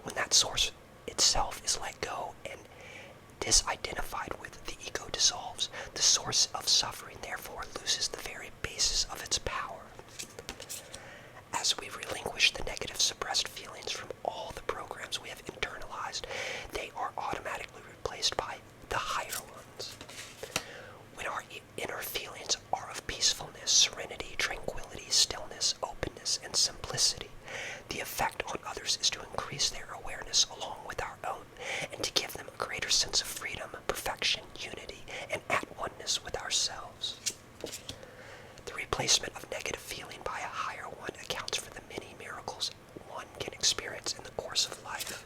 When that source itself is let go and disidentified with, the ego dissolves. The source of suffering, therefore, loses the very basis of its power. As we relinquish the negative suppressed feelings from all the programs we have internalized, they are automatically replaced by the higher ones. When our inner feelings are of peacefulness, serenity, tranquility, stillness, openness, and simplicity, the effect on others is to increase their awareness along with our own, and to give them a greater sense of freedom, perfection, unity, and at oneness with ourselves. The replacement of negative feeling by a higher one accounts for the many miracles one can experience in the course of life.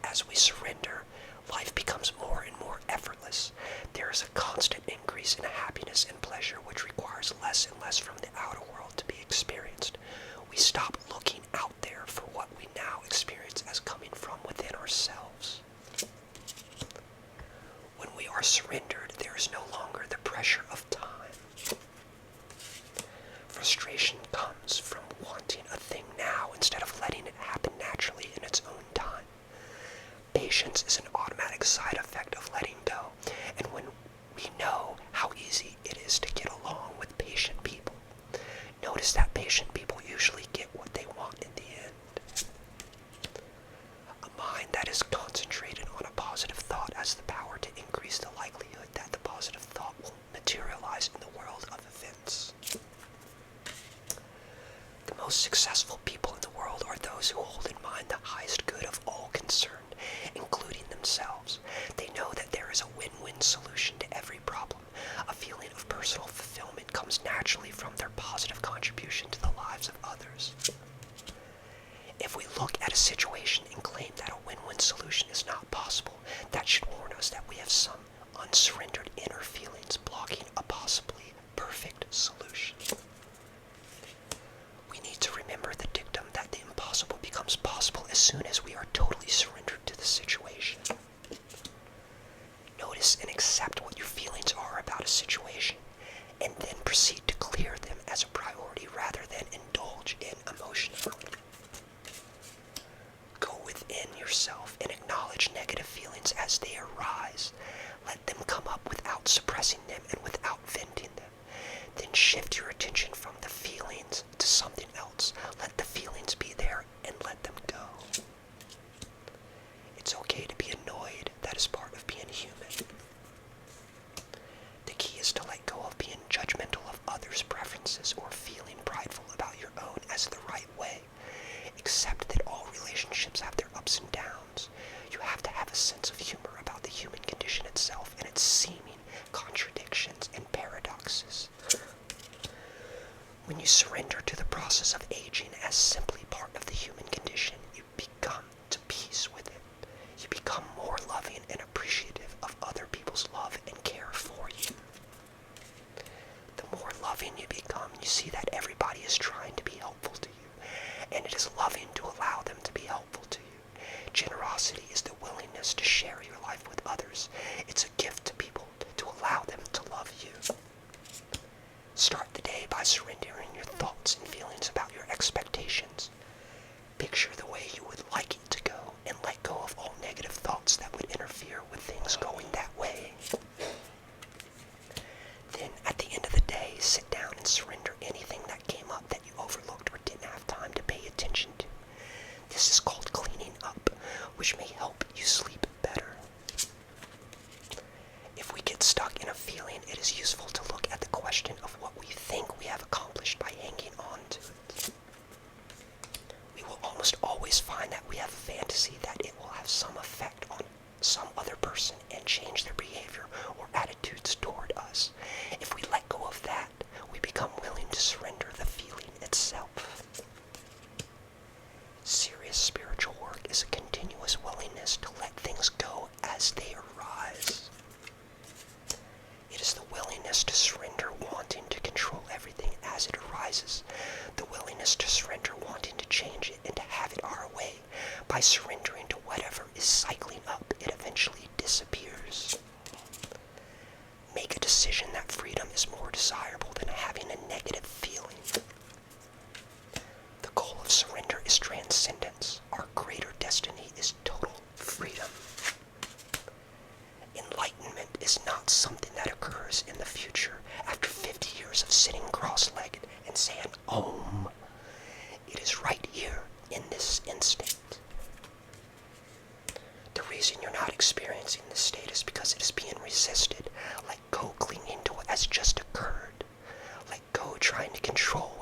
As we surrender, life becomes more and more effortless. There is a constant increase in happiness and pleasure which requires less and less from the outer world to be experienced. We stop looking out there for what we now experience as coming from within ourselves. When we are surrendered, there is no longer the pressure of time. Frustration comes from wanting a thing now instead of letting it happen naturally in its own time. Patience is an automatic side effect of letting go, and when we know how easy it is to get along with patient people, notice that patient people usually get what they want in the end. A mind that is concentrated on a positive thought has the power to increase the likelihood that the positive thought will materialize in the world of events. The most successful people in the world are those who hold in mind the highest good of all concerned, including themselves. They know that there is a win-win solution to every problem. A feeling of personal fulfillment comes naturally from their positive contribution to the lives of others. If we look at a situation and claim that a win-win solution is not possible, that should warn us that we have some unsurrendered inner feelings blocking a possibly perfect solution. We need to remember the dictum that the impossible becomes possible as soon as we are totally surrendered to the situation. Notice and accept what your feelings are about a situation, and then proceed to clear them as a priority rather than indulge in emotionality. Go within yourself and acknowledge negative feelings as they arise. Let them come up without suppressing them and without venting them. Then shift your attention from the feelings to something else. Let the feelings be there and let them go. It's okay to be annoyed. That is part of being human. The key is to let go of being judgmental of others' preferences or feeling prideful about your own as the right way. Accept that all relationships have their ups and downs. You have to have a sense of humor about the human condition itself and its seeming contradictions and paradoxes. When you surrender to the process of aging as simply part of the human condition, you become to peace with it. You become more loving and appreciative of other people's love and care for you. The more loving you become, you see that everybody is trying to be helpful to you, and it is loving to allow them to be helpful to you. Generosity is the willingness to share your life with others. It's a gift to people to allow them to love you. Start the day by surrendering your thoughts and feelings about your expectations. Picture the way you would like it to go and let go of all negative thoughts that would interfere with things going that way. Then, at the end of the day, sit down and surrender anything that came up that you overlooked or didn't have time to pay attention to. This is called cleaning up, which may help you sleep better. If we get stuck in a feeling, it is useful to look at the question of what we think we have accomplished by hanging on to it. We will almost always find that we have a fantasy that it will have some effect on some other person and change their behavior or attitudes toward us. If we let go of that, we become willing to surrender the feeling itself. Serious spiritual work is a continuous willingness to let things go as they arise. It is the willingness to surrender wanting to control everything as it arises, the willingness to surrender wanting to change it and to have it our way. By surrendering to whatever is cycling up, it eventually disappears. Make a decision that freedom is more desirable than having a negative feeling. The goal of surrender is transcendence. Our greater Om. It is right here in this instant. The reason you're not experiencing this state is because it is being resisted. Let go clinging to what has just occurred. Let go trying to control